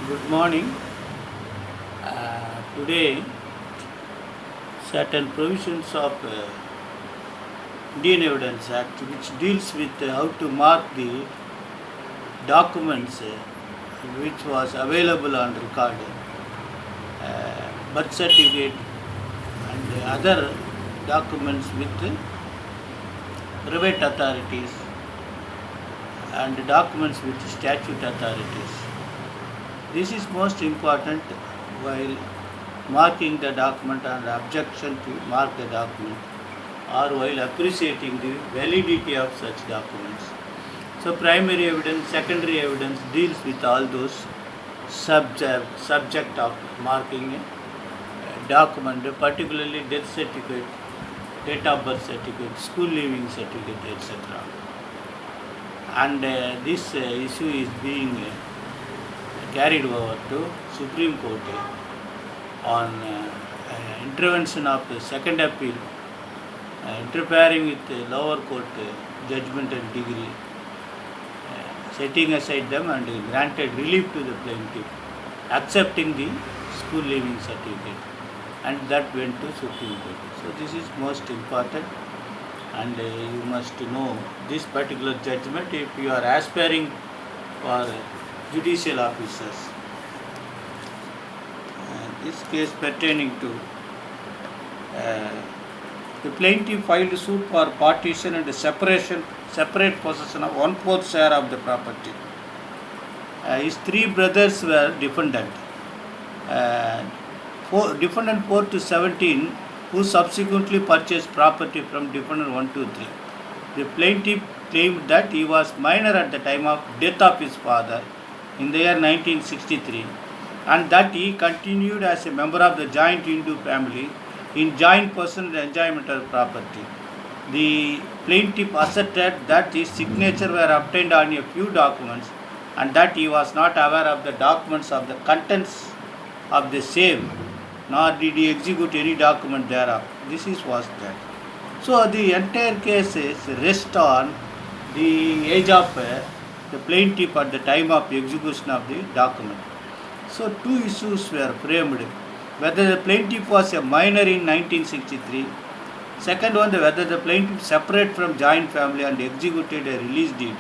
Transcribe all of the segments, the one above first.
Good morning. Today, certain provisions of Indian Evidence Act, which deals with how to mark the documents which was available on record, birth certificate and other documents with private authorities and documents with statute authorities. This is most important while marking the document and objection to mark the document or while appreciating the validity of such documents. So primary evidence, secondary evidence deals with all those subject of marking a document, particularly death certificate, date of birth certificate, school leaving certificate, etc. And this issue is being carried over to Supreme Court on intervention of the second appeal, interfering with the lower court judgment and degree, setting aside them and granted relief to the plaintiff, accepting the school leaving certificate, and that went to Supreme Court. So this is most important, and you must know this particular judgment if you are aspiring for judicial officers. This case pertaining to the plaintiff filed suit for partition and separate possession of 1/4 share of the property. His three brothers were defendant. Defendant 4 to 17, who subsequently purchased property from defendant 1 to 3. The plaintiff claimed that he was minor at the time of death of his father in the year 1963, and that he continued as a member of the joint Hindu family in joint personal enjoyment of property. The plaintiff asserted that his signature were obtained on a few documents and that he was not aware of the documents of the contents of the same, nor did he execute any document thereof. This was that. So the entire case is rests on the age of the plaintiff at the time of the execution of the document. So two issues were framed: whether the plaintiff was a minor in 1963. Second one, whether the plaintiff separate from joint family and executed a release deed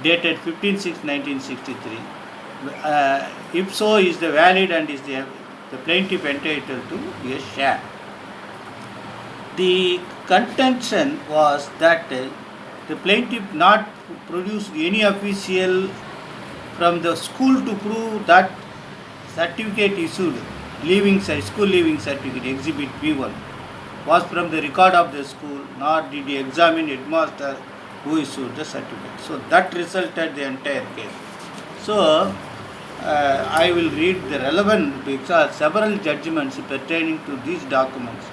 dated 15/6/1963. If so, is the valid and is the plaintiff entitled to a share. The contention was that the plaintiff not produced any official from the school to prove that certificate issued, school leaving certificate, exhibit P1, was from the record of the school, nor did he examine headmaster who issued the certificate. So that resulted the entire case. So I will read the relevant, because several judgments pertaining to these documents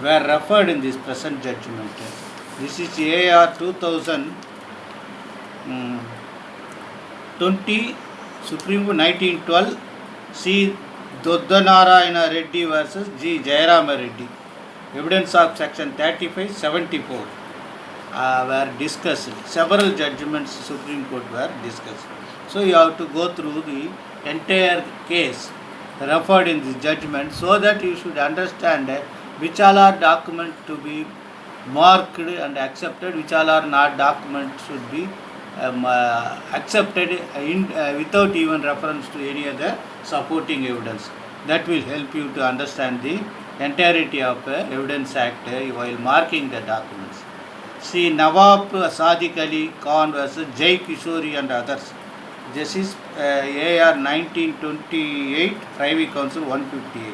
were referred in this present judgment. This is AR 2020, Supreme Court 1912, C. Doddanarayana Reddy versus G. Jayarama Reddy. Evidence of section 3574 were discussed. Several judgments Supreme Court were discussed. So you have to go through the entire case referred in this judgment so that you should understand which all are documents to be marked and accepted, which all are not documents should be accepted without even reference to any other supporting evidence. That will help you to understand the entirety of Evidence Act while marking the documents. See Nawab Sadiq Ali Khan versus Jai Kishori and others. This is AR 1928, Privy Council 158.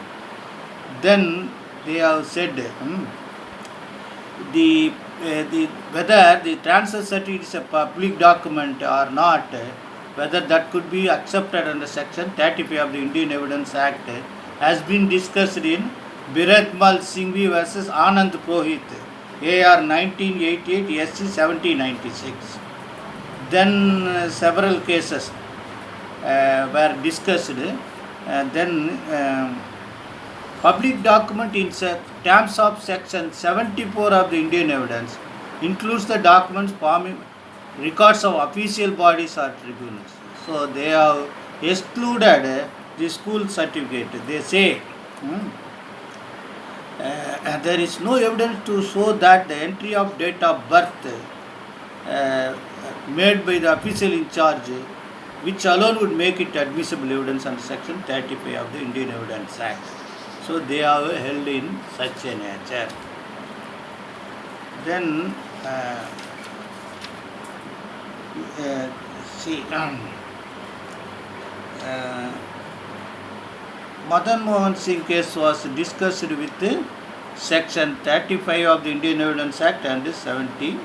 Then they have said whether the transfer certificate is a public document or not, whether that could be accepted under section 35 of the Indian Evidence Act, has been discussed in Biratmal Singhvi versus Anand Purohit, AR 1988, SC 1796. Then several cases were discussed. Then public document in terms of section 74 of the Indian Evidence includes the documents forming records of official bodies or tribunals. So they have excluded the school certificate. They say there is no evidence to show that the entry of date of birth uh, made by the official in charge, which alone would make it admissible evidence under section 35 of the Indian Evidence Act. So they are held in such a nature. Then see Madan Mohan Singh case was discussed with section 35 of the Indian Evidence Act and 70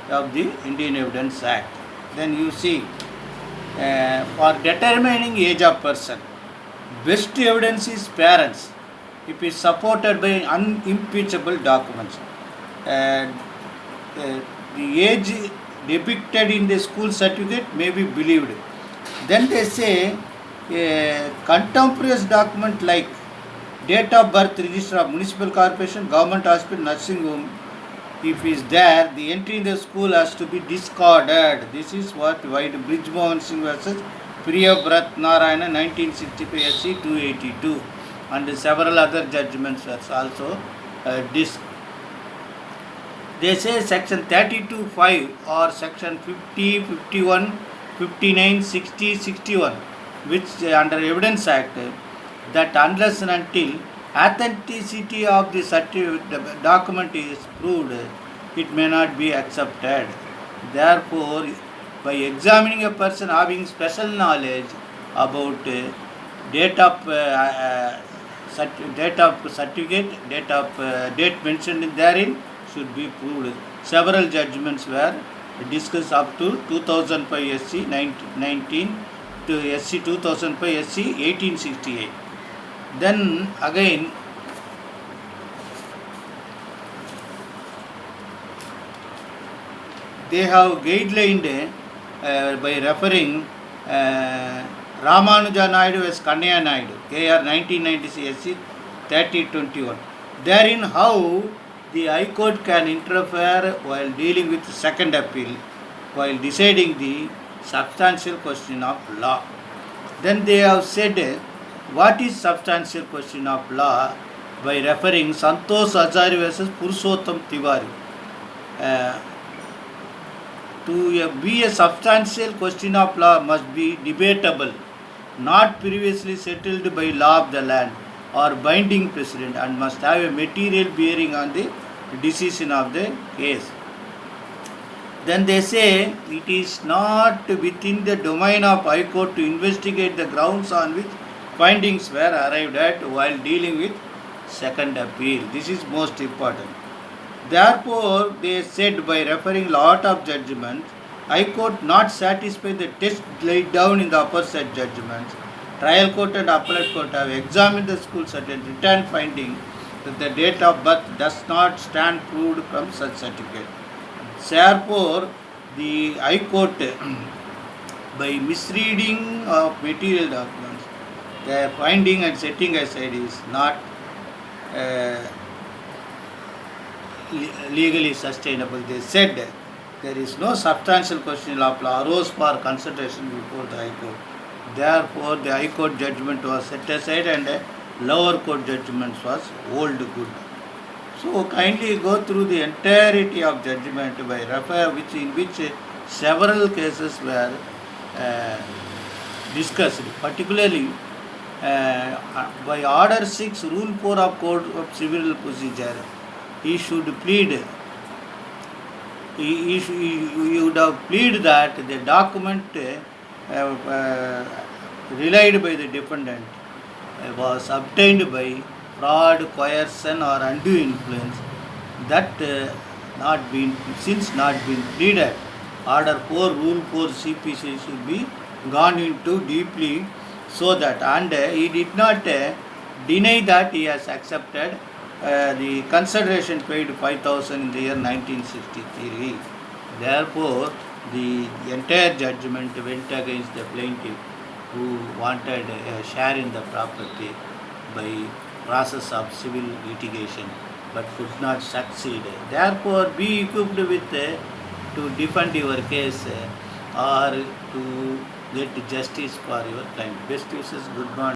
of the Indian Evidence Act. Then you see for determining age of person, best evidence is parents if it is supported by unimpeachable documents. The age depicted in the school certificate may be believed. Then they say a contemporaneous document like date of birth, register of municipal corporation, government hospital, nursing home, if is there, the entry in the school has to be discarded. This is what Bridge Mohan Singh versus Priyabrat Narayana 1965 SC 282 and several other judgments were also They say section 32(5) or section 50, 51, 59, 60, 61, which under Evidence Act, that unless and until authenticity of the document is proved, it may not be accepted. Therefore, by examining a person having special knowledge about date of certificate, date mentioned therein should be proved. Several judgments were discussed up to 2005 SC 19 to SC 2005 SC 1868. Then again they have guidelined by referring Ramanuja Naidu as Kannaya Naidu, KR 1996 SC 3021. Therein how the High Court can interfere while dealing with second appeal, while deciding the substantial question of law. Then they have said, what is substantial question of law? By referring Santosh Azari versus Purushottam Tiwari. To be a substantial question of law must be debatable, not previously settled by law of the land or binding precedent, and must have a material bearing on the decision of the case. Then they say it is not within the domain of High Court to investigate the grounds on which findings were arrived at while dealing with second appeal. This is most important. Therefore, they said by referring lot of judgments, High Court not satisfied the test laid down in the upper set judgments. Trial court and appellate court have examined the school certificate, returned finding that the date of birth does not stand proved from such certificate. Therefore, the High Court, by misreading of material documents, their finding and setting aside is not legally sustainable. They said there is no substantial question of law arose for consideration before the High Court. Therefore, the High Court judgment was set aside and lower court judgments was old good. So kindly go through the entirety of judgment by refer in which several cases were discussed, particularly by Order 6, Rule 4 of Code of Civil Procedure. He should plead. He would have pleaded that the document relied by the defendant was obtained by fraud, coercion or undue influence, that not been pleaded. Order 4, Rule 4 CPC should be gone into deeply, so that, and he did not deny that he has accepted the consideration paid 5,000 in the year 1963. Therefore, the entire judgment went against the plaintiff, who wanted a share in the property by process of civil litigation but could not succeed. Therefore, be equipped with to defend your case or to get justice for your client. Best wishes. Good morning.